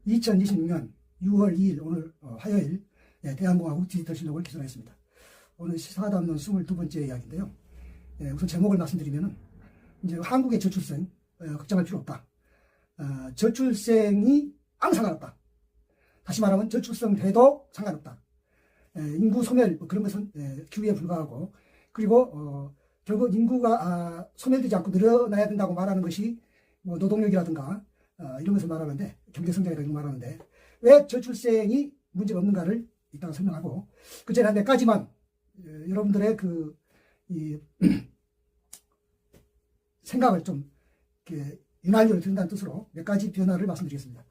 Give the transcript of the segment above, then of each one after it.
2026년 6월 2일 오늘 화요일 대한공화국 디지털 실록을 기술했습니다. 오늘 시사 담론 22번째 이야기인데요. 우선 제목을 말씀드리면은 이제 한국의 저출생 걱정할 필요 없다. 저출생이 아무 상관없다. 다시 말하면 저출생돼도 상관없다. 인구 소멸 그런 것은 기후에 불과하고, 그리고 결국 인구가 소멸되지 않고 늘어나야 된다고 말하는 것이 뭐 노동력이라든가 이런 것을 말하는데, 경제성장이라는 걸 말하는데, 왜 저출생이 문제가 없는가를 이따가 설명하고, 그 전에 몇 가지만 여러분들의 생각을 좀 윤활유를 든다는 뜻으로 몇 가지 변화를 말씀드리겠습니다.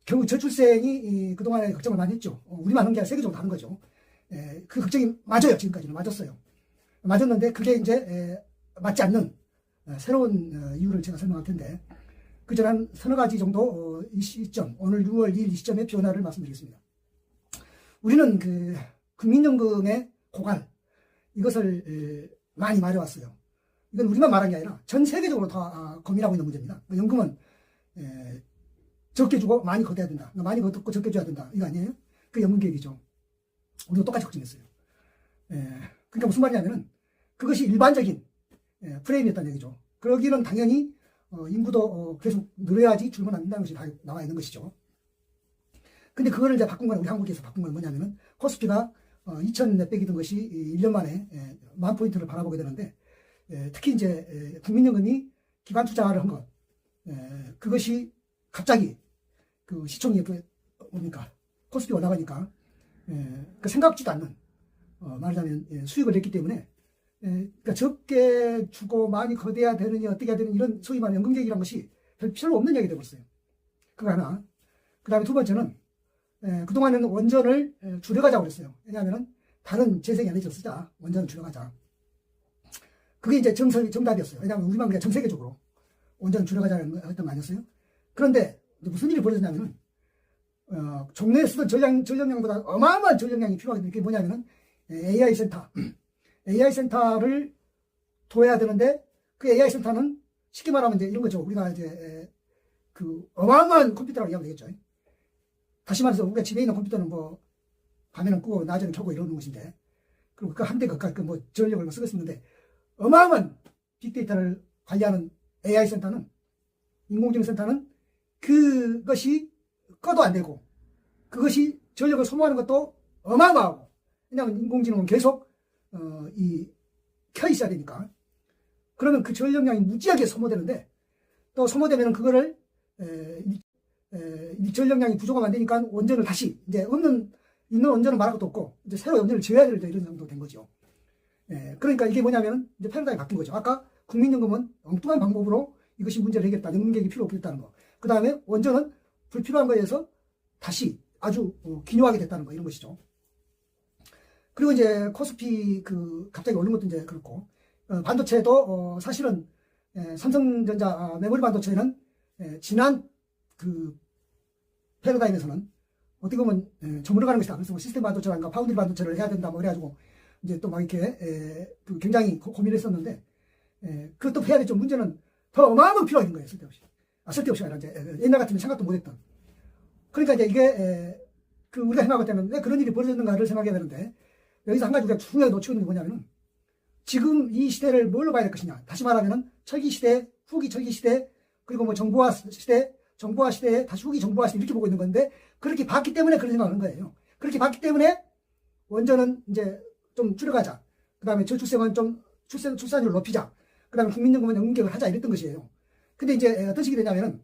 결국 저출생이 그동안에 걱정을 많이 했죠. 우리만 한 게 아니라 세계적으로 다른 거죠. 그 걱정이 맞아요. 지금까지는 맞았어요. 맞았는데 그게 이제 맞지 않는 새로운 이유를 제가 설명할 텐데, 그 전에 한 서너 가지 정도 이 시점, 오늘 6월 2일 이 시점의 변화를 말씀드리겠습니다. 우리는 국민연금의 고갈, 이것을 많이 말해왔어요. 이건 우리만 말한 게 아니라 전 세계적으로 다 고민하고 있는 문제입니다. 연금은 적게 주고 많이 걷어야 된다. 많이 걷고 적게 줘야 된다. 이거 아니에요? 그 연금 계획이죠. 우리도 똑같이 걱정했어요. 그러니까 무슨 말이냐면은 그것이 일반적인 프레임이었다는 얘기죠. 그러기는 당연히 인구도 계속 늘어야지 줄면 안 된다는 것이 다 나와 있는 것이죠. 근데 그거를 이제 바꾼 건, 우리 한국에서 바꾼 건 뭐냐면은 코스피가 2천 몇백이던 것이 1년 만에 10,000포인트를 바라보게 되는데, 특히 이제 국민연금이 기관 투자를 한 것, 그것이 갑자기 그 시총이 뭡니까 코스피 올라가니까 생각지도 않는 말하자면 수익을 냈기 때문에, 그러니까 적게 주고 많이 거둬야 되느니 어떻게 해야 되느니 이런 소위 말하는 연금계획이라는 것이 별 필요 없는 얘기가 되어버렸어요. 그거 하나. 그 다음에 두 번째는 그동안에는 원전을 줄여가자고 그랬어요. 왜냐하면 다른 재생 에너지를 쓰자. 원전을 줄여가자. 그게 이제 정답이었어요. 왜냐하면 우리만 그냥 전 세계적으로 원전을 줄여가자는 했던 거 아니었어요? 그런데 무슨 일이 벌어졌냐면은 종래에 쓰던 전력량보다 어마어마한 전력량이 필요하게 된 게 뭐냐면은 AI 센터. AI 센터를 둬야 되는데, 그 AI 센터는 쉽게 말하면 이제 이런 거죠. 우리가 이제 어마어마한 컴퓨터라고 얘기하면 되겠죠. 다시 말해서 우리가 집에 있는 컴퓨터는 뭐 밤에는 끄고 낮에는 켜고 이러는 것인데, 그리고 그 한 대 가까이 뭐 전력을 쓰고 있는데, 어마어마한 빅데이터를 관리하는 AI 센터는, 인공지능 센터는 그것이 꺼도 안 되고, 그것이 전력을 소모하는 것도 어마어마하고, 왜냐하면 인공지능은 계속 켜 있어야 되니까. 그러면 그 전력량이 무지하게 소모되는데, 또 소모되면 그거를 이 전력량이 부족하면 안 되니까 원전을 다시, 이제 있는 원전을 말할 것도 없고 이제 새로 원전을 지어야 될 이런 정도 된 거죠. 그러니까 이게 뭐냐면 이제 패러다임이 바뀐 거죠. 아까 국민연금은 엉뚱한 방법으로 이것이 문제를 해결했다, 연금계획이 필요 없겠다는 거. 그 다음에 원전은 불필요한 거에 대해서 다시 아주 기묘하게 됐다는 거, 이런 것이죠. 그리고 이제 코스피 갑자기 오른 것도 이제 그렇고, 반도체도 사실은 삼성전자 메모리 반도체는 지난 패러다임에서는 어떻게 보면 저물어가는 것이다. 그래서 시스템 반도체라든가 파운드리 반도체를 해야 된다 뭐 그래가지고 이제 또 막 이렇게 굉장히 고민을 했었는데, 그것도 해야 되죠. 문제는 더 어마어마하게 필요한 거예요. 쓸데없이 아니라 이제 옛날 같으면 생각도 못했던. 그러니까 이제 이게 우리가 생각할 때는 왜 그런 일이 벌어졌는가를 생각해야 되는데, 여기서 한 가지 우리가 중요하게 놓치고 있는 게 뭐냐면은, 지금 이 시대를 뭘로 봐야 될 것이냐. 다시 말하면은 철기 시대, 후기 철기 시대, 그리고 뭐 정보화 시대에 다시 후기 정보화 시대, 이렇게 보고 있는 건데, 그렇게 봤기 때문에 그런 생각을 하는 거예요. 그렇게 봤기 때문에 원전은 이제 좀 줄여가자. 그 다음에 저출생은 좀 출산율을 높이자. 그 다음에 국민연금은 연금계획을 하자, 이랬던 것이에요. 근데 이제 어떤 식이 되냐면은,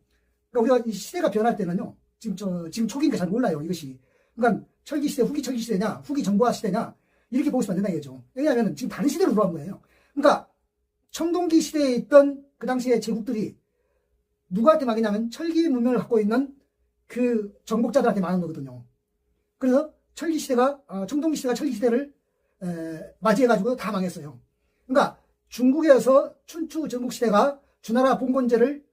그러니까 우리가 이 시대가 변할 때는요, 지금 초기니까 잘 몰라요, 이것이. 그러니까 철기 시대, 후기 철기 시대냐, 후기 정보화 시대냐, 이렇게 보고 있으면 안 된다 이거죠. 왜냐하면 지금 다른 시대로 돌아온 거예요. 그러니까 청동기 시대에 있던 그 당시에 제국들이 누구한테 막이냐면 철기 문명을 갖고 있는 그 정복자들한테 막은 거거든요. 그래서 청동기 시대가 철기 시대를 맞이해가지고 다 망했어요. 그러니까 중국에서 춘추 전국 시대가 주나라 봉건제를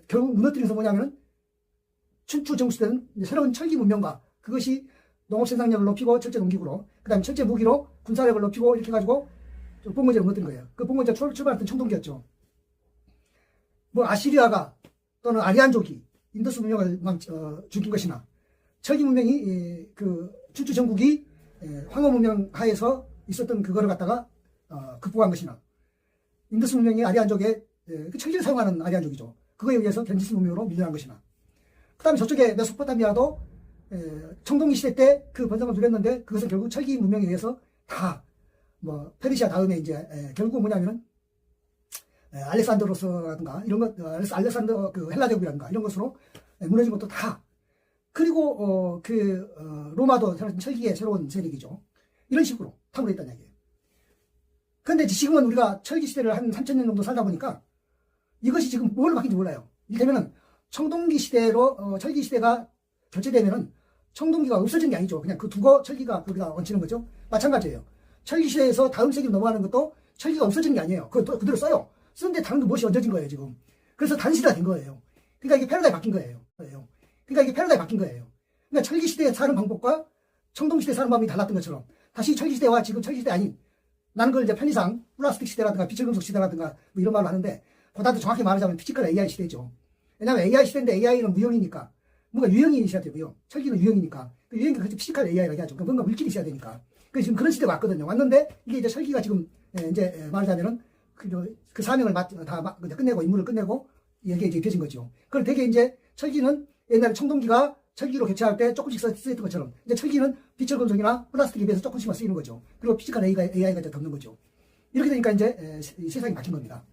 결국 무너뜨려서 뭐냐면은, 춘추 전국 시대는 새로운 철기 문명과 그것이 농업 생산력을 높이고 철제 농기구로, 그 다음에 철제 무기로 군사력을 높이고 이렇게 해가지고 봉건제를 무너뜨린 거예요. 그 봉건제가 출발했던 청동기였죠. 뭐 아시리아가 또는 아리안족이 인더스 문명을 죽인 것이나 철기 문명이 그 주주 전국이 황호 문명 하에서 있었던 그거를 갖다가 극복한 것이나 인더스 문명이 아리안족의 그 철기를 사용하는 아리안족이죠. 그거에 의해서 겐지스 문명으로 밀려난 것이나 그 다음에 저쪽에 메소포타미아도 청동기 시대 때 그 번성을 누렸는데 그것은 결국 철기 문명에 의해서 다 뭐 페르시아 다음에 이제 결국 뭐냐면은 알렉산드로스라든가 이런 것 알렉산더 그 헬라 제국이라든가 이런 것으로 무너진 것도 다 그리고 로마도 철기의 새로운 세력이죠. 이런 식으로 탐구를 했다는 얘기예요. 그런데 지금은 우리가 철기 시대를 한 3000년 정도 살다 보니까 이것이 지금 뭘로 바뀐지 몰라요. 이를테면은 청동기 시대로 철기 시대가 교체되면은 청동기가 없어진 게 아니죠. 그냥 그 두고 철기가 우리가 얹히는 거죠. 마찬가지예요. 철기 시대에서 다음 세기로 넘어가는 것도 철기가 없어진 게 아니에요. 그거 그대로 써요. 쓰는데 다른 못이 얹어진 거예요, 지금. 그래서 단시대가 된 거예요. 그러니까 이게 패러다임이 바뀐 거예요. 그러니까 이게 패러다임이 바뀐 거예요. 그러니까 철기 시대에 사는 방법과 청동기 시대에 사는 방법이 달랐던 것처럼 다시 철기 시대와 지금 철기 시대 아닌 나는 그걸 이제 편의상 플라스틱 시대라든가 비철금속 시대라든가 뭐 이런 말을 하는데 보다 더 정확히 말하자면 피지컬 AI 시대죠. 왜냐하면 AI 시대인데 AI는 무형이니까 뭔가 유형이 있어야 되고요. 철기는 유형이니까 그 유형이 그렇게 피지컬 AI라고 하죠. 뭔가 물질이 있어야 되니까. 그래서 지금 그런 시대가 왔거든요. 왔는데 이게 이제 철기가 지금 이제 말하자면은 그 사명을 다 끝내고 임무를 끝내고 이게 이제 입혀진 거죠. 그걸 되게 이제 철기는 옛날에 청동기가 철기로 교체할 때 조금씩 쓰였던 것처럼 이제 철기는 비철금속이나 플라스틱에 비해서 조금씩만 쓰이는 거죠. 그리고 피지컬 AI가 이제 덮는 거죠. 이렇게 되니까 이제 세상이 바뀐 겁니다.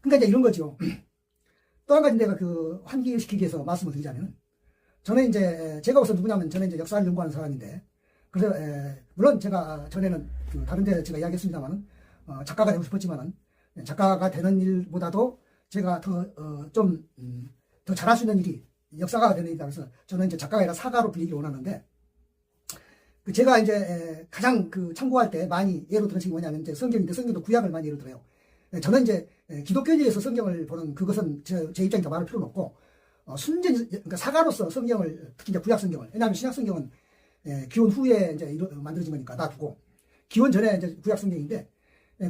그러니까 이제 이런 거죠. 또 한 가지 내가 그 환기시키기 위해서 말씀을 드리자면 저는 이제 제가 우선 누구냐면 저는 이제 역사를 연구하는 사람인데 그래서 물론 제가 전에는 그 다른 데 제가 이야기했습니다만은 작가가 되고 싶었지만은 작가가 되는 일보다도 제가 더 잘할 수 있는 일이 역사가가 되는 일이다. 그래서 저는 이제 작가가 아니라 사가로 불리기 원하는데 그 제가 이제 가장 그 참고할 때 많이 예로 들은 책이 뭐냐면 이제 성경인데 성경도 구약을 많이 예로 들어요. 저는 이제 기독교인에서 성경을 보는 그것은 제 입장에서 말할 필요는 없고 그러니까 사가로서 성경을 특히 이제 구약 성경을 왜냐하면 신약 성경은 기원 후에 이제 만들어진 거니까 놔두고 기원 전에 이제 구약 성경인데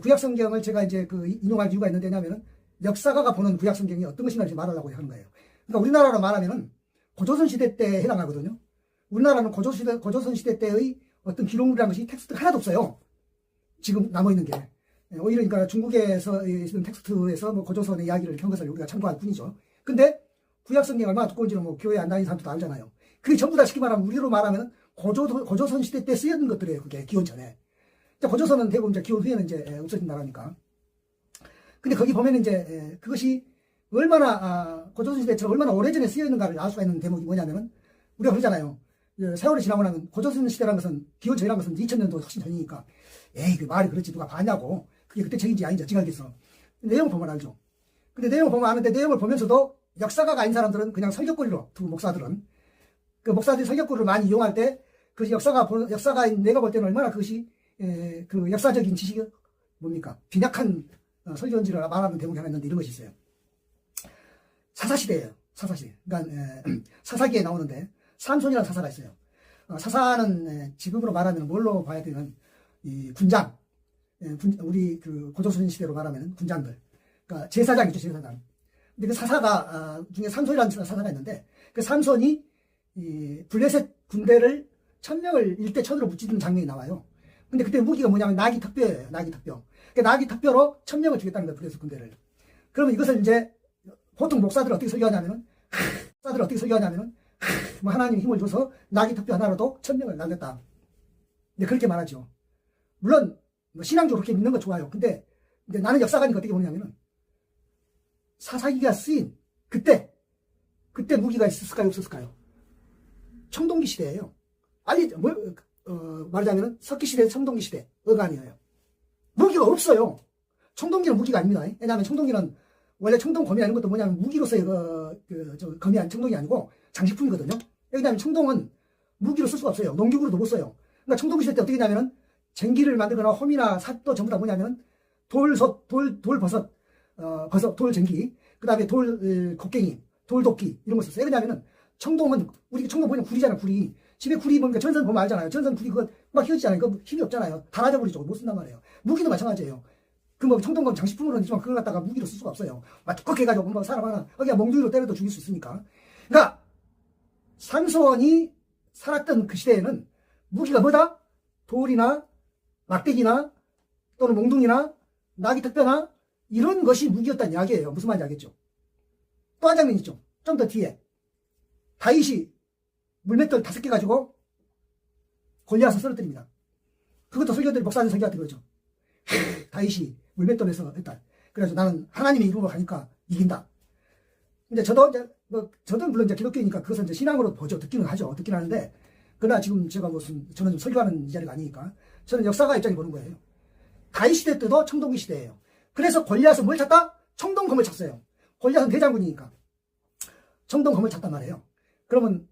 구약 성경을 제가 이제 그 인용할 이유가 있는데 왜냐하면은 역사가가 보는 구약 성경이 어떤 것인가 말하려고 하는 거예요. 그러니까 우리나라로 말하면은 고조선 시대 때 해당하거든요. 우리나라는 고조선 시대 때의 어떤 기록물이라는 것이 텍스트가 하나도 없어요. 지금 남아있는 게. 오히려 그러니까 중국에서 있는 텍스트에서 뭐 고조선의 이야기를 한 것을 우리가 참고할 뿐이죠. 근데 구약 성경이 얼마나 두꺼운지는 뭐 교회 안 다니는 사람도 다 알잖아요. 그게 전부 다 쉽게 말하면 우리로 말하면 고조선 시대 때 쓰였는 것들이에요. 그게 기원 전에. 고조선은 대부분 이제 기원 후에는 이제 없어진 나라니까. 근데 거기 보면 이제 그것이 얼마나 고조선 시대처럼 얼마나 오래전에 쓰여있는가를 알 수가 있는 대목이 뭐냐면은 우리가 그러잖아요. 세월이 지나고 나면 고조선 시대라는 것은 기원 전이라는 것은 2000년도 훨씬 전이니까 에이 그 말이 그렇지 누가 봤냐고 그게 그때 책인지 아닌지 어찌 알겠어. 내용을 보면 알죠. 근데 내용을 보면 아는데 내용을 보면서도 역사가가 아닌 사람들은 그냥 설교거리로 두 목사들은 그 목사들이 설교거리를 많이 이용할 때 그 역사가인 내가 볼 때는 얼마나 그것이 그 역사적인 지식이 뭡니까 빈약한 설교인지를 말하는 대목이 하나 있는데 이런 것이 있어요. 사사시대예요. 사사시대. 그러니까 사사기에 나오는데 삼손이라는 사사가 있어요. 사사는 지금으로 말하면 뭘로 봐야 되는 이 군장. 우리 그 고조선 시대로 말하면 군장들. 그러니까 제사장이죠, 제사장. 근데 그 사사가 중에 삼손이라는 사사가 있는데 그 삼손이 이 블레셋 군대를 1000명을 일대 천으로 무찌르는 장면이 나와요. 근데 그때 무기가 뭐냐면 나귀 턱뼈예요. 나귀 턱뼈. 그 나귀 턱뼈로 1000명을 죽였다는 거예요. 블레셋 군대를. 그러면 이것을 이제 보통 목사들은 어떻게 설교하냐면은 뭐 하나님이 힘을 줘서 나귀 턱뼈 하나로도 1000명을 날렸다. 근데 그렇게 말하죠. 물론 뭐 신앙적으로 그렇게 믿는 건 좋아요. 근데 나는 역사가니까 어떻게 보냐면은 사사기가 쓰인 그때 무기가 있었을까요, 없었을까요? 청동기 시대예요. 말하자면은 석기 시대, 청동기 시대 어간이에요. 무기가 없어요. 청동기는 무기가 아닙니다. 왜냐하면 청동기는 원래 청동검이 아닌 것도 뭐냐면 무기로서의 검이 청동이 아니고 장식품이거든요. 왜냐하면 청동은 무기로 쓸 수가 없어요. 농기구로도 못 써요. 그러니까 청동기 시대 때 어떻게 했냐면은 쟁기를 만들거나 홈이나 삿도 전부 다 뭐냐면은 돌버섯, 돌쟁기, 그 다음에 곡괭이, 돌도끼 이런 거 썼어요. 왜냐하면은 청동 보면 구리잖아, 구리. 집에 구리 보니까 전선 보면 알잖아요. 전선 구리 그거 막 휘어지잖아요. 그거 힘이 없잖아요. 다 날아버리죠. 못 쓴단 말이에요. 무기도 마찬가지예요. 그 뭐 청동검 장식품으로는 있지만 그걸 갖다가 무기로 쓸 수가 없어요. 막 두껍게 해가지고 뭐 사람 하나 그냥 몽둥이로 때려도 죽일 수 있으니까. 그러니까 삼손이 살았던 그 시대에는 무기가 뭐다? 돌이나 막대기나 또는 몽둥이나 나귀 턱뼈나 이런 것이 무기였다는 이야기예요. 무슨 말인지 알겠죠? 또 한 장면 있죠. 좀 더 뒤에 다윗이 물맷돌 5개 가지고 골리앗을 쓰러뜨립니다. 그것도 설교들이 목사님 설교한테 그러죠. 다윗이 물맷돌에서 했다. 그래서 나는 하나님의 이름으로 가니까 이긴다. 근데 저도 물론 이제 기독교이니까 그것은 이제 신앙으로 보죠. 듣기는 하죠. 듣긴 하는데 그러나 지금 제가 저는 좀 설교하는 이 자리가 아니니까 저는 역사가 입장에 보는 거예요. 다윗 시대 때도 청동기 시대예요. 그래서 골리앗은 뭘 찾다? 청동검을 찾어요. 골리앗은 대장군이니까 청동검을 찾단 말이에요. 그러면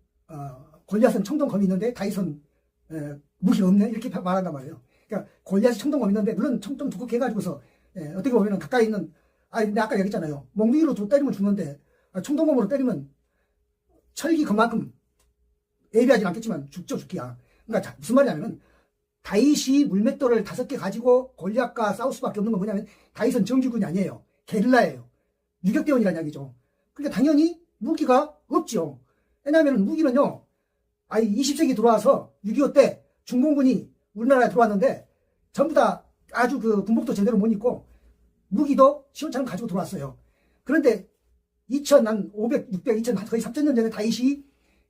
골리앗은 청동검이 있는데 다윗은 무기가 없네 이렇게 말한단 말이에요. 그러니까 골리앗이 청동검이 있는데 물론 좀 두껍게 해가지고서 어떻게 보면 가까이 있는 근데 아까 얘기했잖아요. 몽둥이로 때리면 죽는데 청동검으로 때리면 철기 그만큼 예비하진 않겠지만 죽기야. 그러니까 무슨 말이냐면 다윗이 물맷돌을 5개 가지고 골리앗과 싸울 수밖에 없는 건 뭐냐면 다윗은 정규군이 아니에요. 게릴라예요. 유격대원이라는 이야기죠. 그러니까 당연히 무기가 없죠. 왜냐하면 무기는요. 20세기 들어와서 6.25 때 중공군이 우리나라에 들어왔는데 전부 다 아주 그 군복도 제대로 못 입고 무기도 시원찮은 가지고 들어왔어요. 그런데 500, 600, 2000 거의 3000년 전에 다윗이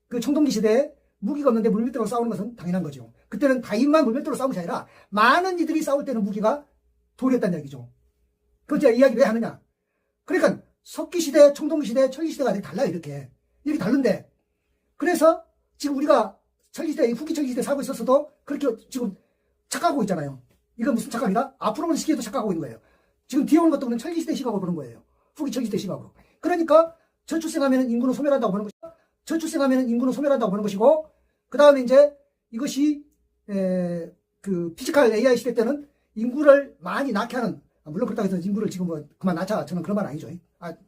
그 청동기 시대에 무기가 없는데 물맷돌로 싸우는 것은 당연한 거죠. 그때는 다윗만 물맷돌로 싸운 것이 아니라 많은 이들이 싸울 때는 무기가 돌이었다는 얘기죠. 그걸 제가 이야기 왜 하느냐. 그러니까 석기 시대, 청동기 시대, 철기 시대가 되게 달라요. 이렇게 다른데 그래서 지금 우리가 철기 시대, 후기 철기 시대 살고 있었어도 그렇게 지금 착각하고 있잖아요. 이건 무슨 착각이다? 앞으로 오는 시기에도 착각하고 있는 거예요. 지금 뒤에 오는 것도 그냥 철기 시대 시각으로 보는 거예요. 후기 철기 시대 시각으로. 그러니까 저출생하면 인구는 소멸한다고 보는 것이고 저출생하면 인구는 소멸한다고 보는 것이고 그 다음에 이제 이것이 그 피지컬 AI 시대 때는 인구를 많이 낳게 하는 물론 그렇다고 해서 인구를 지금 뭐 그만 낳자 저는 그런 말 아니죠.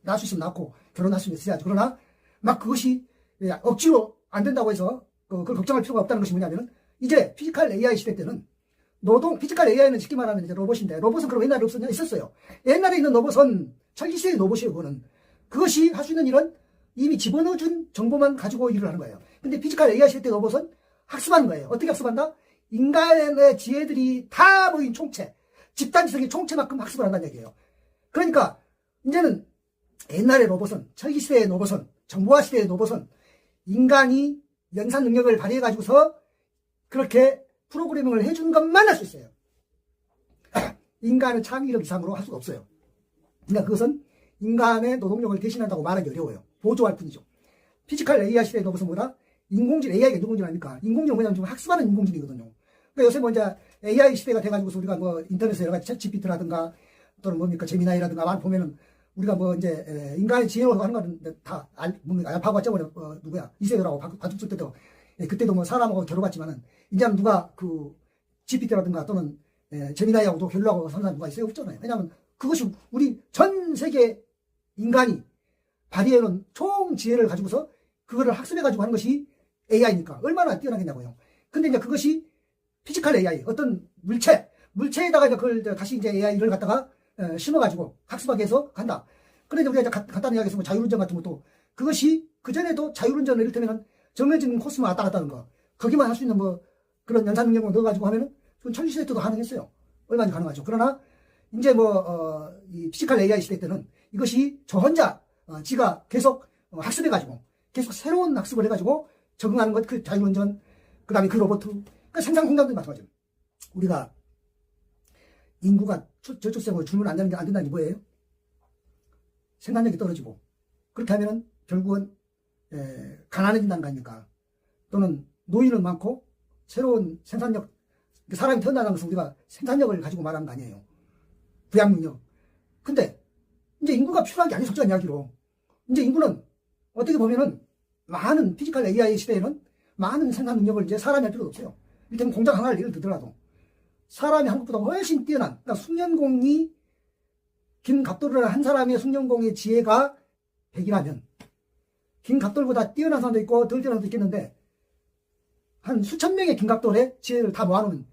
낳을 수 있으면 낳고 결혼할 수 있어야지. 그러나 막 그것이 억지로 안 된다고 해서 그걸 걱정할 필요가 없다는 것이 뭐냐면은 이제 피지컬 AI 시대 때는 피지컬 AI는 쉽게 말하면 이제 로봇인데 로봇은 그럼 옛날에 없었냐? 있었어요. 옛날에 있는 로봇은 철기 시대의 로봇이에요. 그것이 할 수 있는 일은 이미 집어넣어준 정보만 가지고 일을 하는 거예요. 근데 피지컬 AI 시대 때 로봇은 학습하는 거예요. 어떻게 학습한다? 인간의 지혜들이 다 모인 총체, 집단지성의 총체만큼 학습을 한다는 얘기예요. 그러니까 이제는 옛날의 로봇은, 철기 시대의 로봇은, 정보화 시대의 로봇은 인간이 연산 능력을 발휘해가지고서 그렇게 프로그래밍을 해준 것만 할 수 있어요. 인간의 창의력 이상으로 할 수가 없어요. 그러니까 그것은 인간의 노동력을 대신한다고 말하기 어려워요. 보조할 뿐이죠. 피지컬 AI 시대의 로봇은 뭐다? 인공지능, AI가 인공지능 아닙니까? 인공지능은 뭐냐면 좀 학습하는 인공지능이거든요. 그러니까 요새 뭐 이제 AI 시대가 돼가지고서 우리가 뭐 인터넷에 여러 가지 챗GPT라든가 또는 뭡니까 제미나이라든가 많이 보면은 우리가 뭐 이제 인간의 지혜로 하는 거는 다 뭡니까 알파고가 저번에 누구야 이세돌하고 바둑 칠 때도 그때도 뭐 사람하고 겨뤄봤지만은 이제는 누가 그 GPT라든가 또는 제미나이하고도 겨루라고 하는 사람 누가 있어요? 없잖아요. 왜냐하면 그것이 우리 전 세계 인간이 발휘해놓은 총 지혜를 가지고서 그거를 학습해가지고 하는 것이 AI니까 얼마나 뛰어나겠냐고요. 근데 이제 그것이 피지컬 AI, 어떤 물체에다가 이제 그걸 다시 이제 AI를 갖다가 심어가지고 학습하게 해서 간다. 그런데 우리가 이제 간단히 이야기해서 뭐 자율운전 같은 것도 그것이 그전에도 자율운전을 이를테면 정해진 코스만 왔다 갔다 하는 거. 거기만 할 수 있는 뭐 그런 연산 능력을 넣어가지고 하면은 그건 철기시대 때도 가능했어요. 얼마나 가능하죠. 그러나 이제 이 피지컬 AI 시대 때는 이것이 저 혼자 지가 계속 학습해가지고 계속 새로운 학습을 해가지고 적응하는 것, 그 자율운전, 그 다음에 그 로봇, 그 생산 공장도 마찬가지예요. 우리가 인구가 저출생으로 줄면 안 된다는 게 뭐예요? 생산력이 떨어지고 그렇게 하면은 결국은 가난해진다는 거 아닙니까? 또는 노인은 많고 새로운 생산력, 사람이 태어나는 것은 우리가 생산력을 가지고 말하는 거 아니에요. 부양능력. 근데 이제 인구가 필요한 게 아니에요. 솔직한 이야기로. 이제 인구는 어떻게 보면은 많은 피지컬 AI 시대에는 많은 생산 능력을 이제 사람이 할 필요도 없어요. 일단 공장 하나를 예를 들더라도 사람이 한국보다 훨씬 뛰어난, 그러니까 숙련공이 김갑돌이라는 한 사람의 숙련공의 지혜가 100이라면 김갑돌보다 뛰어난 사람도 있고 덜 뛰어난 사람도 있겠는데 한 수천 명의 김갑돌의 지혜를 다 모아놓으면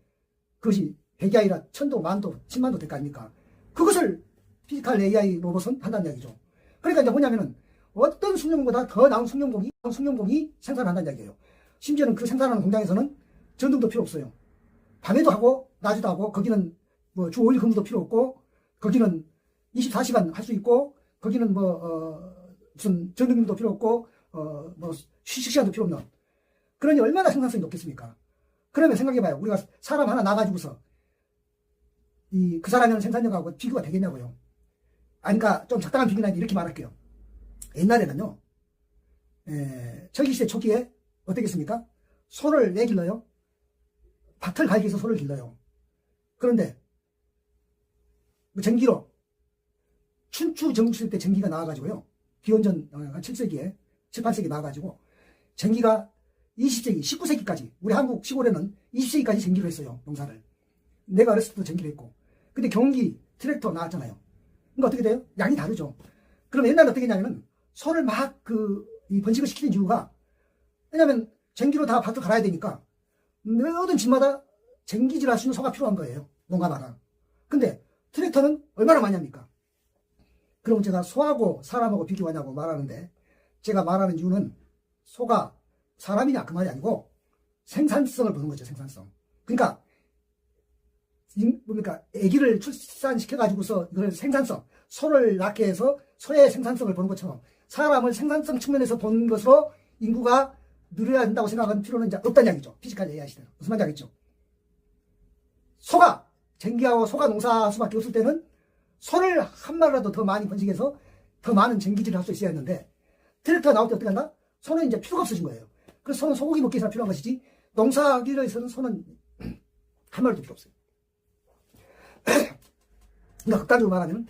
그것이 100이 아니라 1000도, 만도, 10만도 될 거 아닙니까? 그것을 피지컬 AI 로봇은 한다는 이야기죠. 그러니까 이제 뭐냐면은 어떤 숙련보다 더 나은 숙련공이 생산한다는 이야기예요. 심지어는 그 생산하는 공장에서는 전등도 필요 없어요. 밤에도 하고 낮에도 하고, 거기는 뭐 주 5일 근무도 필요 없고, 거기는 24시간 할 수 있고, 거기는 무슨 전등도 필요 없고, 뭐 휴식 시간도 필요 없는. 그러니 얼마나 생산성이 높겠습니까? 그러면 생각해봐요. 우리가 사람 하나 나가지고서 그 사람이라는 생산력하고 비교가 되겠냐고요. 아니, 그러니까 좀 적당한 비교는 아닌데 이렇게 말할게요. 옛날에는요, 철기시대 초기에 어떻겠습니까? 소를 왜 길러요? 밭을 갈기 위해서 소를 길러요. 그런데 전기로 춘추 전국시대 때 전기가 나와가지고요, 기원전 한 7세기에 7, 8세기 나와가지고 전기가 20세기, 19세기까지, 우리 한국 시골에는 20세기까지 전기로 했어요, 농사를. 내가 어렸을 때도 전기로 했고. 근데 경기, 트랙터 나왔잖아요. 그러니까 어떻게 돼요? 양이 다르죠. 그럼 옛날에 어떻게 했냐면은 소를 막 이 번식을 시키는 이유가, 왜냐면 전기로 다 밭을 갈아야 되니까 모든 집마다 전기질 할 수 있는 소가 필요한 거예요, 농가마다. 근데 트랙터는 얼마나 많이 합니까? 그럼 제가 소하고 사람하고 비교하냐고 말하는데, 제가 말하는 이유는 소가 사람이냐 그 말이 아니고 생산성을 보는 거죠, 생산성. 그러니까 뭡니까, 아기를 출산시켜가지고서 이걸 생산성, 소를 낳게 해서 소의 생산성을 보는 것처럼 사람을 생산성 측면에서 보는 것으로 인구가 늘어야 된다고 생각하는 필요는 이제 없다는 이야기죠. 피지컬 AI 시대는. 무슨 말인지 알겠죠? 소가 전기하고 소가 농사할 수밖에 없을 때는 소를 한 마리라도 더 많이 번식해서 더 많은 전기질을 할 수 있어야 했는데, 트랙터가 나올 때 어떻게 한다? 소는 이제 필요가 없어진 거예요. 그래서 소는 소고기 먹기 위해서 필요한 것이지, 농사하기 위해서는 소는 한 마리도 필요 없어요. 그러니까 극단적으로 말하면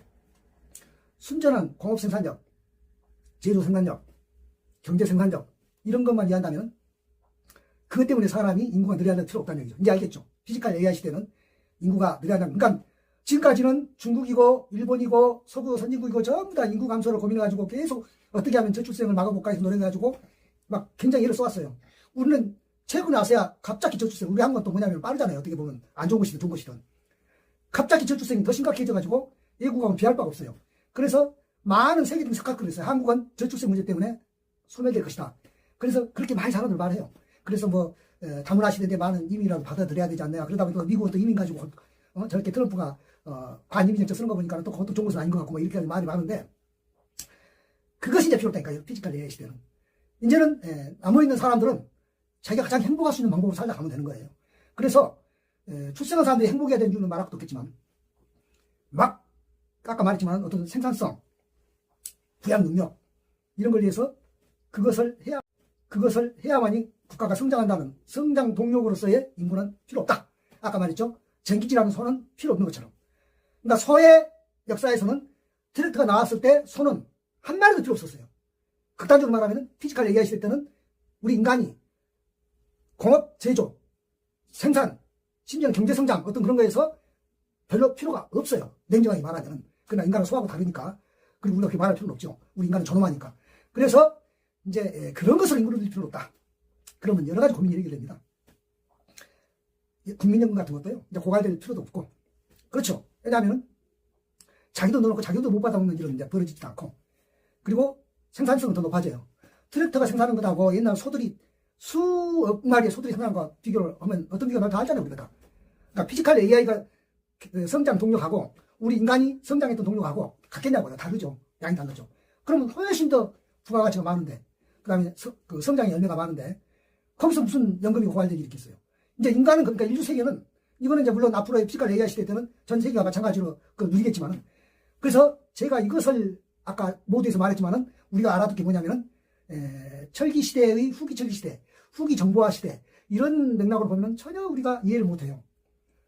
순전한 공업 생산력, 제조 생산력, 경제 생산력, 이런 것만 이해한다면 그것 때문에 사람이 인구가 늘어야 될 필요 없다는 얘기죠. 이제 알겠죠? 피지컬 AI 시대는 인구가 늘어야 한다는, 그러니까 지금까지는 중국이고 일본이고 서구 선진국이고 전부 다 인구 감소를 고민해가지고 계속 어떻게 하면 저출생을 막아볼까 해서 노력해가지고 막 굉장히 애를 써왔어요. 우리는 최근에 와서야 갑자기 저출생, 우리 한국은 또 뭐냐면 빠르잖아요. 어떻게 보면 안 좋은 것이든 좋은 것이든. 갑자기 저출생이 더 심각해져가지고 외국하고는 비할 바가 없어요. 그래서 많은 세계적인 착각을 했어요. 한국은 저출생 문제 때문에 소멸될 것이다. 그래서 그렇게 많이 사람들 말해요. 그래서 다문화 시대에 많은 이민이라도 받아들여야 되지 않냐. 그러다 보니까 미국은 또 이민 가지고 저렇게 트럼프가 반이민 정책 쓰는 거 보니까 또 그것도 좋은 것은 아닌 것 같고 이렇게 말이 많은데, 그것이 이제 필요 없다니까요. 피지컬 AI 시대는. 이제는 남아있는 사람들은 자기가 가장 행복할 수 있는 방법으로 살아가면 되는 거예요. 그래서 출생한 사람들이 행복해야 되는 줄은 말할 것도 없겠지만, 막 아까 말했지만 어떤 생산성, 부양 능력, 이런 걸 위해서 그것을 해야만이 국가가 성장한다는 성장 동력으로서의 인구는 필요 없다. 아까 말했죠. 전기질하는 소는 필요 없는 것처럼. 그러니까 소의 역사에서는 트랙터가 나왔을 때 소는 한 마리도 필요 없었어요. 극단적으로 말하면 피지컬 AI 시대 때는 우리 인간이 공업, 제조, 생산, 심지어는 경제성장 어떤 그런 거에서 별로 필요가 없어요. 냉정하게 말하면. 그러나 인간은 소하고 다르니까. 그리고 우리가 그렇게 말할 필요는 없죠. 우리 인간은 존엄하니까. 그래서 이제 그런 것을 인구를 줄 필요는 없다. 그러면 여러 가지 고민이 해결됩니다. 국민연금 같은 것도요, 이제 고갈될 필요도 없고. 그렇죠. 왜냐하면 자기도 넣어놓고 자기도 못 받아먹는 일은 이제 벌어지지도 않고. 그리고 생산성은 더 높아져요. 트랙터가 생산하는 것하고 옛날 소들이 수억 마리의 소들이 생산한 거와 비교를 하면 어떤 비교가 다 알잖아요, 우리가 다. 그러니까 피지컬 AI가 성장 동력하고 우리 인간이 성장했던 동력하고 같겠냐고요. 다르죠. 양이 다르죠. 그러면 훨씬 더 부가가치가 많은데, 그 다음에 성장의 열매가 많은데, 거기서 무슨 연금이 고갈되기 있겠어요. 이제 인간은, 그러니까 인류 세계는, 이거는 이제 물론 앞으로의 피지컬 AI 시대 때는 전 세계가 마찬가지로 누리겠지만은, 그래서 제가 이것을 아까 모두에서 말했지만은 우리가 알아둘 게 뭐냐면은, 철기 시대의 후기 철기 시대, 후기 정보화 시대, 이런 맥락으로 보면 전혀 우리가 이해를 못해요.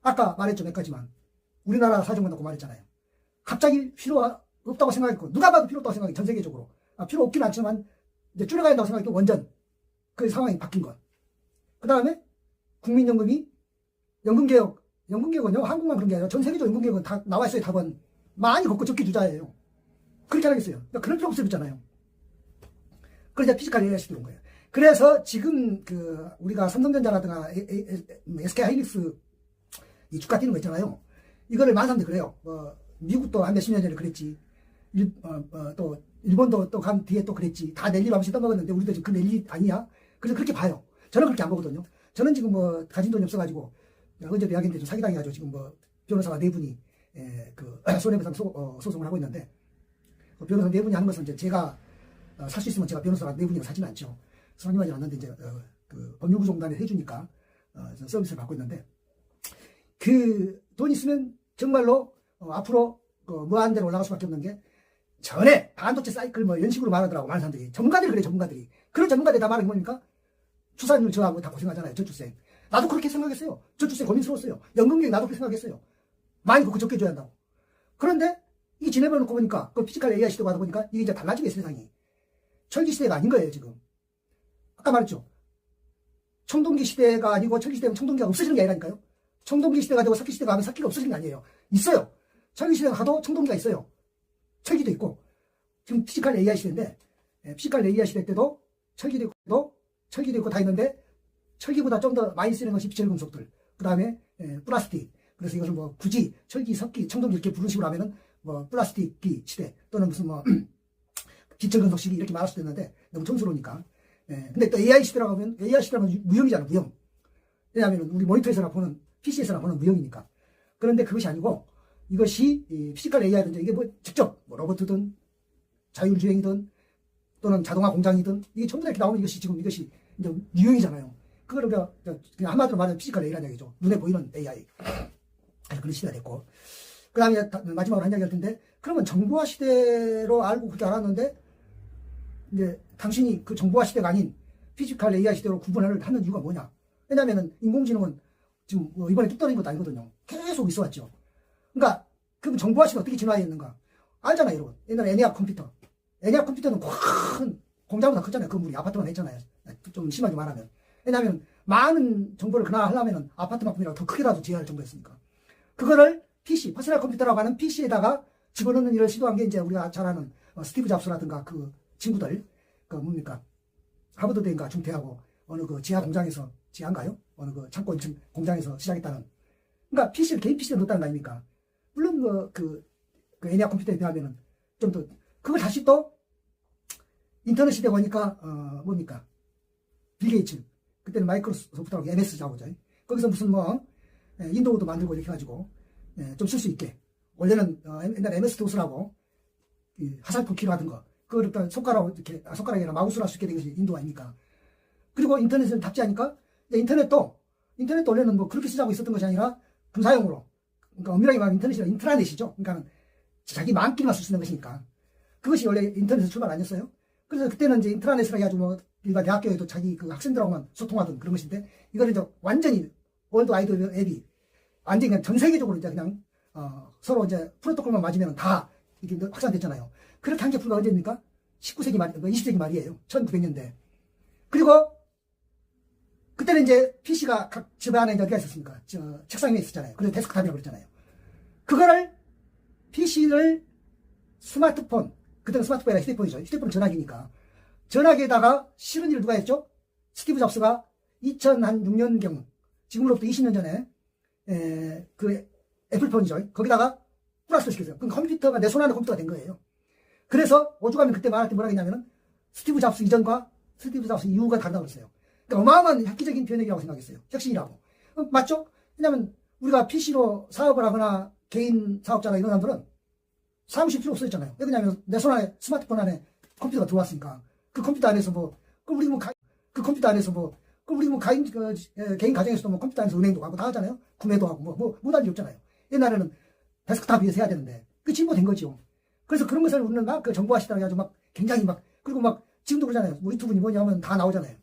아까 말했죠, 몇 가지만. 우리나라 사정만 놓고 말했잖아요. 갑자기 필요가 없다고 생각했고, 누가 봐도 필요 없다고 생각해, 전 세계적으로. 필요 없긴 않지만, 이제 줄여가야 된다고 생각했고, 완전. 그 상황이 바뀐 것. 그 다음에, 국민연금이, 연금개혁은요, 한국만 그런 게 아니라 전 세계적으로 연금개혁은 다 나와 있어요, 답은. 많이 걷고 적기 주자예요. 그렇게 하겠어요. 그러니까 그럴 필요 없었잖아요. 그래서 피지컬 AI 시대로 온 거예요. 그래서 지금 우리가 삼성전자라든가 SK 하이닉스 이 주가 뛰는 거 있잖아요. 이거를 많은 사람들이 그래요. 미국도 한 몇십 년 전에 그랬지. 또 일본도 또 간 뒤에 또 그랬지. 다 랠리 밥을 떠먹었는데 우리도 지금 그 랠리 아니야? 그래서 그렇게 봐요. 저는 그렇게 안 보거든요. 저는 지금 뭐 가진 돈이 없어가지고 언제도 이야기했는데 좀 사기당해가지고 지금 뭐 변호사가 네 분이 그 손해배상 소송을 하고 있는데 그 변호사 네 분이 하는 것은 이제 제가 살 수 있으면 제가 변호사가 네 분이랑 사지는 않죠. 성님하지 않는데 이제 그 법률구조공단에 해주니까 서비스를 받고 있는데 그 돈 있으면 정말로 앞으로 무한대로 올라갈 수밖에 없는 게 전에 반도체 사이클 뭐 이런 식으로 말하더라고 많은 사람들이. 전문가들이 그래 전문가들이. 그런 전문가들이 다 말하는 게 뭡니까? 출산율 저하고 다 고생하잖아요. 저출생. 나도 그렇게 생각했어요. 저출생 고민스러웠어요. 연금객 나도 그렇게 생각했어요. 많이 그거 적게 줘야 한다고. 그런데 이 지내버 놓고 보니까 그 피지컬 AI 시대가 하다 보니까 이게 이제 달라지게 세상이. 철기 시대가 아닌 거예요 지금. 아까 말했죠. 청동기 시대가 아니고 철기 시대면 청동기가 없어지는 게 아니라니까요. 청동기 시대가 되고 석기 시대가 하면 석기가 없어지는 게 아니에요. 있어요. 철기 시대가 가도 청동기가 있어요. 철기도 있고. 지금 피지컬 AI 시대인데 피지컬 AI 시대 때도 철기도 있고 다 있는데 철기보다 좀 더 많이 쓰는 것이 비철 금속들. 그 다음에 플라스틱. 그래서 이것을 뭐 굳이 철기, 석기, 청동기 이렇게 부르는 식으로 하면은 뭐 플라스틱기 시대 또는 무슨 뭐 비철 금속 시기 이렇게 말할 수도 있는데 너무 촌스러우니까. 근데 또 AI 시대라고 하면 AI 시대라면 무형이잖아, 무형. 왜냐하면 우리 모니터에서나 보는 PC에서나 보는 무형이니까. 그런데 그것이 아니고 이것이 피지컬 AI든 이게 뭐 직접 뭐 로봇이든 자율주행이든 또는 자동화 공장이든 이게 전부 다 이렇게 나오면 이것이 이제 유형이잖아요. 그거를 그냥 한마디로 말하면 피지컬 AI라는 얘기죠. 눈에 보이는 AI. 그런 시대가 됐고. 그 다음에 마지막으로 한 이야기 할 텐데, 그러면 정보화 시대로 알고 그렇게 알았는데, 이제 당신이 그 정보화 시대가 아닌 피지컬 AI 시대로 구분을 하는 이유가 뭐냐? 왜냐면은 인공지능은 지금 뭐 이번에 뚝 떨어진 것도 아니거든요. 계속 있어 왔죠. 그러니까, 그럼 정보화 시대가 어떻게 진화했는가? 알잖아요, 여러분. 옛날에 애니악 컴퓨터. 애니악 컴퓨터는 큰 공장보다 컸잖아요. 건물이 아파트만 했잖아요. 좀 심하게 말하면. 왜냐하면 많은 정보를 그날 하려면 아파트만큼이라도 더 크게라도 지어야 할 정도였으니까. 그거를 PC, 퍼스널 컴퓨터라고 하는 PC에다가 집어넣는 일을 시도한 게 이제 우리가 잘 아는 스티브 잡스라든가 그 친구들, 그 뭡니까? 하버드대인가 중퇴하고 어느 그 지하 공장에서, 지하인가요? 어느 그 창고 1층 공장에서 시작했다는. 그러니까 PC를 개인 PC에 넣었다는 거 아닙니까? 물론 그 애니악 컴퓨터에 비하면은 좀 더, 그걸 다시 또 인터넷 시대가 오니까, 뭡니까? 빌 게이츠. 그때는 마이크로소프트하고 MS하고 죠. 거기서 무슨 뭐, 인도우도 만들고 이렇게 해가지고, 좀 쓸 수 있게. 원래는, 옛날에 MS-DOS라고, 화살표 키로 하던 거. 그걸 일단 손가락이 아니라 마우스로 할 수 있게 된 것이 인도 아닙니까? 그리고 인터넷을 탑재하니까, 인터넷도 원래는 뭐 그렇게 쓰자고 있었던 것이 아니라, 군사용으로. 그러니까 엄밀하게 말하면 인터넷이 인트라넷이죠. 그러니까 자기 마음끼리만 쓸 수 있는 것이니까. 그것이 원래 인터넷에서 출발 아니었어요? 그래서 그때는 이제 인트라넷이라 해가지고 뭐, 일반 대학교에도 자기 그 학생들하고만 소통하던 그런 것인데, 이거는 이제 완전히 월드 와이드 웹이 완전히 그냥 전 세계적으로 이제 그냥, 서로 이제 프로토콜만 맞으면 다 이렇게 확산됐잖아요. 그렇게 한 게 불과 언제입니까? 19세기 말, 20세기 말이에요. 1900년대. 그리고, 그때는 이제 PC가 각 집 안에 이제 어디가 있었습니까? 책상 위에 있었잖아요. 그래서 데스크탑이라고 그랬잖아요. 그거를, PC를 스마트폰, 그때는 스마트폰이 아니라 휴대폰이죠. 휴대폰은 전화기니까. 전화기에다가 실은 일을 누가 했죠? 스티브 잡스가 2006년경, 지금으로부터 20년 전에, 그 애플폰이죠. 거기다가 플러스를 시켰어요. 그럼 컴퓨터가 내 손 안에 컴퓨터가 된 거예요. 그래서 오죽하면 그때 말할 때 뭐라 했냐면은 스티브 잡스 이전과 스티브 잡스 이후가 다르다고 그랬어요. 그러니까 어마어마한 획기적인 변혁이라고 생각했어요. 혁신이라고. 맞죠? 왜냐면 우리가 PC로 사업을 하거나 개인 사업자나 이런 사람들은 사무실 필요 없어졌잖아요. 왜 그러냐면 내 손 안에 스마트폰 안에 컴퓨터가 들어왔으니까. 그 컴퓨터 안에서 개인 가정에서도 뭐 컴퓨터 안에서 은행도 가고 다 하잖아요. 구매도 하고 못할 일 없잖아요. 옛날에는 데스크탑 위에서 해야 되는데 그 진보된 거죠. 그래서 그런 것을 우리는 막 그 정보화 시대를 해가지고 막 굉장히 막 그리고 막 지금도 그러잖아요. 뭐 유튜브니 뭐냐 하면 다 나오잖아요.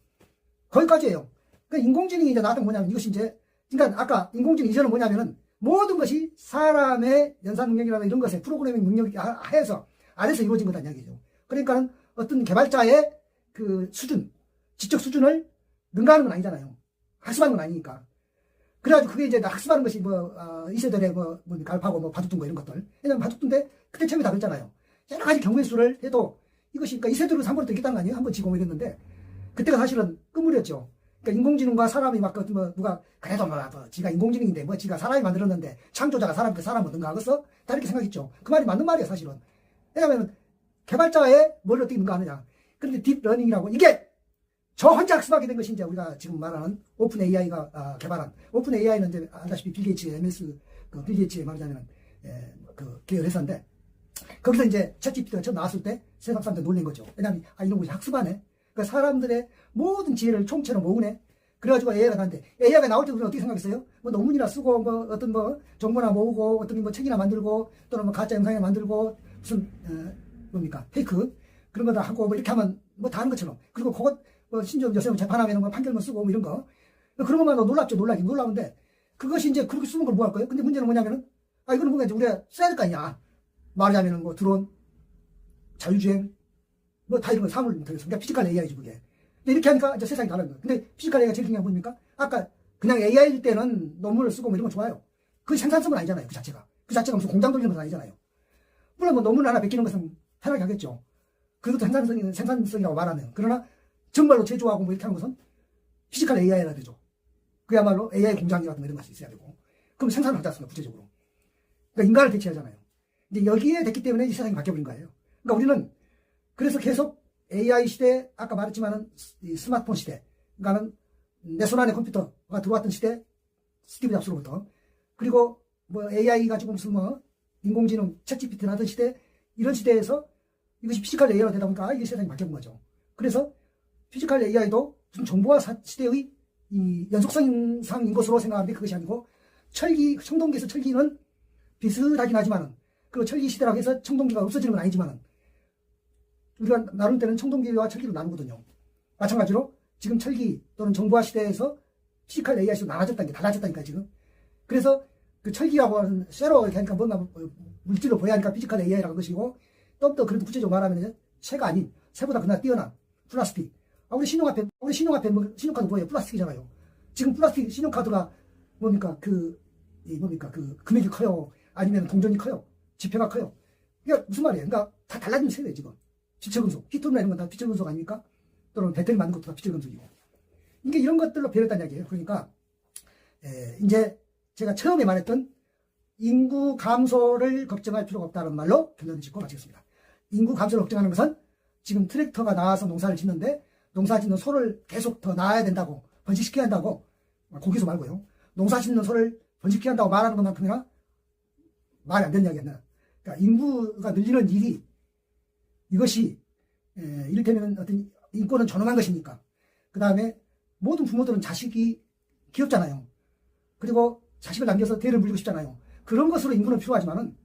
거기까지예요. 그러니까 인공지능이 이제 나왔던 뭐냐면 이것이 이제 그러니까 아까 인공지능 이전은 뭐냐면은 모든 것이 사람의 연산 능력이라는 이런 것에 프로그래밍 능력이 해서 안에서 이루어진 거다 이야기죠. 그러니까는 어떤 개발자의 그 수준, 지적 수준을 능가하는 건 아니잖아요. 학습하는 건 아니니까. 그래가지고 그게 이제 학습하는 것이 이 세대에 갈파고 바둑둔 거 이런 것들. 왜냐면 바둑둔데 그때 처음에 다 그랬잖아요. 여러 가지 경우의 수를 해도 이것이 그러니까 이 세대로 3번을 더 있겠다는 거 아니에요? 한번 지공을 했는데 그때가 사실은 끝물이었죠. 그러니까 인공지능과 사람이 막 뭐 누가 그래도 뭐 지가 인공지능인데 뭐 지가 사람이 만들었는데 창조자가 사람 뭐든가 하겠어? 다 이렇게 생각했죠. 그 말이 맞는 말이에요, 사실은. 왜냐하면 개발자의 뭘 어떻게 능가하느냐. 그런데 딥러닝이라고 이게 저 혼자 학습하게 된 것이 이제 우리가 지금 말하는 오픈 AI가 개발한 오픈 AI는 이제 알다시피 빌 게이츠 MS 빌 게이츠의 말하자면 그 계열 회사인데 거기서 이제 챗GPT가 처음 나왔을 때 세상 사람들 놀란 거죠. 왜냐하면 이런 것이 학습하네. 그러니까 사람들의 모든 지혜를 총체로 모으네. 그래가지고 AI가 나한테 AI가 나올 때 우리는 어떻게 생각했어요? 뭐 논문이나 쓰고 뭐 어떤 뭐 정보나 모으고 어떤 뭐 책이나 만들고 또는 뭐 가짜 영상이나 만들고 무슨 뭡니까 페이크 그런 거다 하고 뭐 이렇게 하면 뭐 다 하는 것처럼 그리고 그것 뭐 심지어 요새는 재판하면 뭐 판결문 쓰고 뭐 이런 거 그런 것만 놀랍죠. 놀라운데 그것이 이제 그렇게 쓰는 걸 뭐 할 거예요? 근데 문제는 뭐냐면은 이거는 뭔가 이제 우리가 써야 될 거 아니야. 말하자면은 뭐 드론 자율주행 뭐 다 이런 거 사물 통해서 그러니까 피지컬 AI지 그게. 근데 이렇게 하니까 이제 세상이 다른 거예요. 근데 피지컬 AI가 제일 중요한 건 뭡니까? 아까 그냥 AI일 때는 논문을 쓰고 뭐 이런 건 좋아요. 그 생산성은 아니잖아요. 그 자체가 무슨 공장 돌리는 건 아니잖아요. 물론 뭐 논문 하나 베끼는 것은 편하게 하겠죠. 그것도 생산성이라고 말하면. 그러나 정말로 제조하고 뭐 이렇게 하는 것은 피지컬 AI라 되죠. 그야말로 AI 공장이라든가 이런 것이 있어야 되고. 그럼 생산을 하지 않습니까? 구체적으로. 그러니까 인간을 대체하잖아요. 근데 여기에 됐기 때문에 이 세상이 바뀌어버린 거예요. 그러니까 우리는 그래서 계속 AI 시대, 아까 말했지만은 이 스마트폰 시대, 그러니까는 내 손 안에 컴퓨터가 들어왔던 시대, 스티브 잡스로부터, 그리고 뭐 AI 가지고 무슨 뭐 인공지능, 챗GPT 하던 시대, 이런 시대에서 이것이 피지컬 AI가 되다 보니까 이게 세상이 바뀌어본 거죠. 그래서 피지컬 AI도 무슨 정보화 시대의 이 연속성상인 것으로 생각하는데 그것이 아니고 청동기에서 철기는 비슷하긴 하지만은 그리고 철기 시대라고 해서 청동기가 없어지는 건 아니지만은 우리가 나눌 때는 청동기와 철기로 나누거든요. 마찬가지로 지금 철기 또는 정보화 시대에서 피지컬 AI에서 나눠졌다는 게 달라졌다니까 지금. 그래서 그 철기라고 하는 쇠로 이렇게 하니까 뭔가 물질로 보여야 하니까 피지컬 AI라는 것이고 좀 더 그래도 구체적으로 말하면 쇠가 아닌 쇠보다 그나마 뛰어난 플라스틱. 우리 신용카드 뭐예요? 플라스틱이잖아요. 지금 플라스틱 신용카드가 뭡니까? 그 금액이 커요? 아니면 동전이 커요? 지폐가 커요? 그러니까 무슨 말이에요? 그러니까 다 달라진 세대예요, 지금. 비철금속. 히토나 이런 건 다 비철금속 아닙니까? 또는 배터리 만든 것도 다 비철금속이고. 이게 이런 것들로 변했다는 이야기예요. 그러니까, 이제 제가 처음에 말했던 인구 감소를 걱정할 필요가 없다는 말로 결론을 짓고 마치겠습니다. 인구 감소를 걱정하는 것은 지금 트랙터가 나와서 농사를 짓는데 농사 짓는 소를 계속 더 낳아야 된다고, 번식시켜야 한다고, 고기소 말고요. 농사 짓는 소를 번식해야 한다고 말하는 것만큼이나 말이 안 되는 이야기였나. 그러니까 인구가 늘리는 일이 이것이 이를테면 어떤 인권은 존엄한 것이니까. 그 다음에 모든 부모들은 자식이 귀엽잖아요. 그리고 자식을 남겨서 대를 물리고 싶잖아요. 그런 것으로 인구는 필요하지만은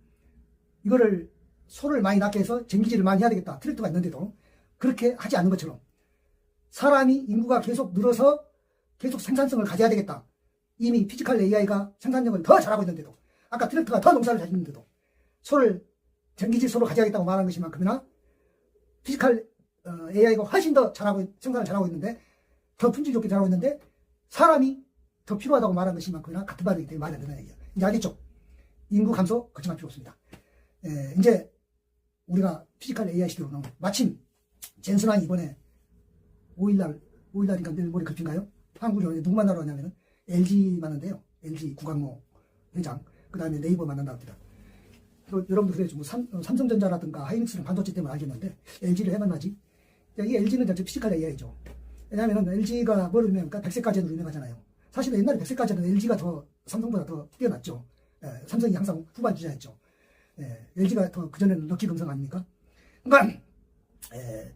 이거를 소를 많이 낳게 해서 쟁기질을 많이 해야 되겠다. 트랙터가 있는데도 그렇게 하지 않는 것처럼 사람이 인구가 계속 늘어서 계속 생산성을 가져야 되겠다. 이미 피지컬 AI가 생산력을 더 잘하고 있는데도 아까 트랙터가 더 농사를 잘 짓는데도 소를 쟁기질 소로 가져야겠다고 말하는 것이만큼이나 피지컬 AI가 훨씬 더 생산을 잘하고 있는데 더 품질 좋게 잘하고 있는데 사람이 더 필요하다고 말하는 것이만큼이나 같은 말이기 때문에 말이 안 된다는 얘기예요. 이제 알겠죠? 인구 감소 걱정할 필요 없습니다. 이제 우리가 피지컬 AI 시대로 마침 젠슨왕이 이번에 5일날인가 내일 모레 급인가요? 한국에 누구 만나러 왔냐면은 LG 만난대요. LG 구광모 회장. 그 다음에 네이버 만난다고 합니다. 여러분도 그래야죠. 뭐 삼성전자라든가 하이닉스는 반도체 때문에 알겠는데 LG를 해 만나지. 이 LG는 피지컬 AI죠. 왜냐하면 LG가 뭘 유명합니까? 백색가전으로 유명하잖아요. 사실 옛날에 백색가전은 LG가 더 삼성보다 더 뛰어났죠. 삼성이 항상 후반 주자였죠. LG가 더 그전에는 럭키 금성 아닙니까? 그러니까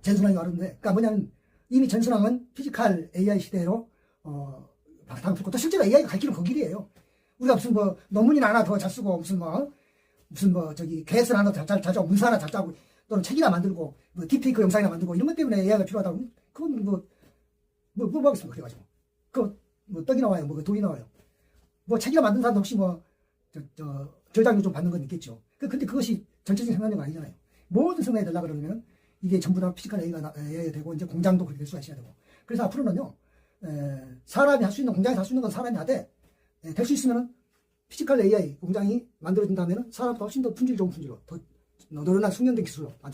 젠슨왕이 왔는데 그러니까 뭐냐면 이미 젠슨왕은 피지컬 AI 시대로 방탄했고 또 실제로 AI가 갈 길은 그 길이에요. 우리가 무슨 뭐 논문이나 하나 더 잘 쓰고 무슨 계획서 하나 잘 짜고 문서 하나 잘 짜고 또는 책이나 만들고 뭐 딥페이크 영상이나 만들고 이런 것 때문에 AI가 필요하다고 그건 뭐 하겠습니까? 그래가지고 뭐 떡이 나와요, 뭐 돈이 나와요. 뭐 책이나 만든 사람도 혹시 저작료 좀 받는 건 있겠죠. 근데 그것이 전체적인 생산력은 아니잖아요. 모든 생산이 되려고 그러면 이게 전부 다 피지컬 AI가 되고 이제 공장도 그렇게 될 수가 있어야 되고. 그래서 앞으로는요 사람이 할 수 있는 공장에서 할 수 있는 건 사람이 하되 될 수 있으면은 피지컬 AI 공장이 만들어진다면 사람보다 훨씬 더 품질 좋은 품질로 더 늘어난 숙련된 기술로 만들 수